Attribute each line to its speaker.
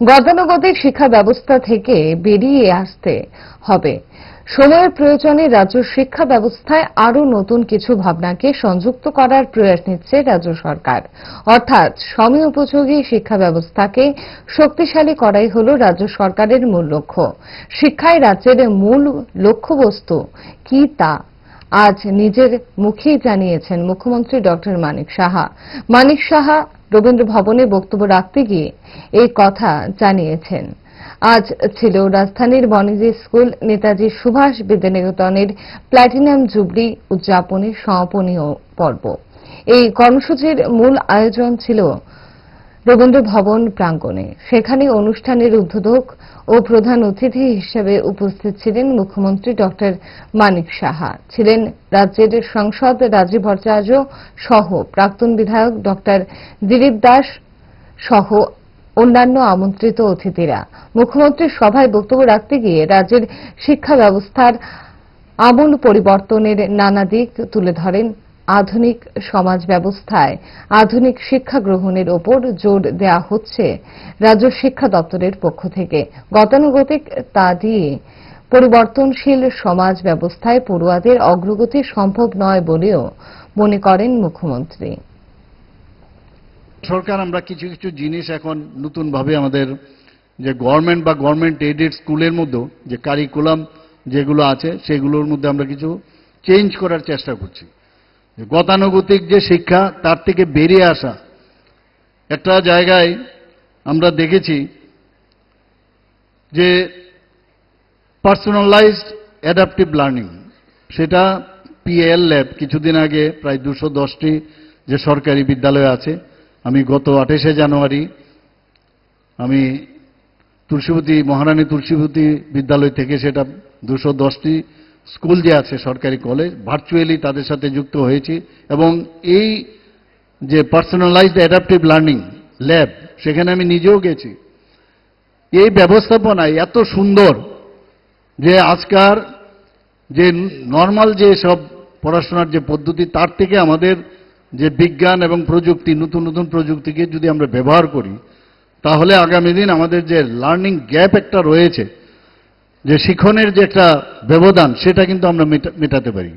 Speaker 1: গতানুগতিক শিক্ষা ব্যবস্থা থেকে বেরিয়ে আসতে হবে। সময়ের প্রয়োজনে রাজ্য শিক্ষা ব্যবস্থায় আরও নতুন কিছু ভাবনাকে সংযুক্ত করার প্রয়াস নিচ্ছে রাজ্য সরকার। অর্থাৎ সময় উপযোগী শিক্ষা ব্যবস্থাকে শক্তিশালী করাই হল রাজ্য সরকারের মূল লক্ষ্য। শিক্ষায় রাজ্যের মূল লক্ষ্যবস্তু কি তা আজ নিজের মুখেই জানিয়েছেন মুখ্যমন্ত্রী ডক্টর মানিক সাহা। মানিক সাহা রবীন্দ্র ভবনে বক্তব্য রাখতে গিয়ে এই কথা জানিয়েছেন। আজ ছিল রাজধানীর বনিজি স্কুল নেতাজি সুভাষ বিদ্যানিকেতনের প্ল্যাটিনাম জুবলি উদযাপনের সমাপনী পর্ব। এই কর্মসূচির মূল আয়োজন ছিল রবীন্দ্র ভবন প্রাঙ্গণে। সেখানে অনুষ্ঠানের উদ্বোধক ও প্রধান অতিথি হিসেবে উপস্থিত ছিলেন মুখ্যমন্ত্রী ডক্টর মানিক সাহা, ছিলেন রাজ্যের সাংসদ রাজীব ভট্টাচার্য সহ প্রাক্তন বিধায়ক ডক্টর দিলীপ দাস সহ অন্যান্য আমন্ত্রিত অতিথিরা। মুখ্যমন্ত্রীর সভায় বক্তব্য রাখতে গিয়ে রাজ্যের শিক্ষা ব্যবস্থার আমূল পরিবর্তনের নানা দিক তুলে ধরেন। আধুনিক সমাজ ব্যবস্থায় আধুনিক শিক্ষা গ্রহণের ওপর জোর দেওয়া হচ্ছে রাজ্য শিক্ষা দপ্তরের পক্ষ থেকে। গতানুগতিক তা দিয়ে পরিবর্তনশীল সমাজ ব্যবস্থায় পড়ুয়াদের অগ্রগতি সম্ভব নয় বলেও মনে করেন মুখ্যমন্ত্রী।
Speaker 2: সরকার আমরা কিছু কিছু জিনিস এখন নতুনভাবে আমাদের যে গভর্নমেন্ট বা গভর্নমেন্ট এডেড স্কুলের মধ্যে যে কারিকুলাম যেগুলো আছে সেগুলোর মধ্যে আমরা কিছু চেঞ্জ করার চেষ্টা করছি। গতানুগতিক যে শিক্ষা তার থেকে বেরিয়ে আসা। একটা জায়গায় আমরা দেখেছি যে পার্সোনালাইজড অ্যাডাপটিভ লার্নিং, সেটা পিএল ল্যাব কিছুদিন আগে প্রায় 210টি যে সরকারি বিদ্যালয় আছে, আমি গত 28শে জানুয়ারি আমি তুলসীবতী মহারানী তুলসীবতী বিদ্যালয় থেকে সেটা 210টি স্কুল যে আছে সরকারি কলেজ ভার্চুয়ালি তাদের সাথে যুক্ত হয়েছি এবং এই যে পার্সোনালাইজড অ্যাডাপটিভ লার্নিং ল্যাব সেখানে আমি নিজেও গেছি। এই ব্যবস্থাপনায় এত সুন্দর যে আজকার যে নর্মাল যে সব পড়াশোনার যে পদ্ধতি তার থেকে আমাদের যে বিজ্ঞান এবং প্রযুক্তি নতুন নতুন প্রযুক্তিকে যদি আমরা ব্যবহার করি তাহলে আগামী দিন আমাদের যে লার্নিং গ্যাপ একটা রয়েছে, যে শিক্ষণের যে একটা ব্যবধান, সেটা কিন্তু আমরা মেটাতে পারি।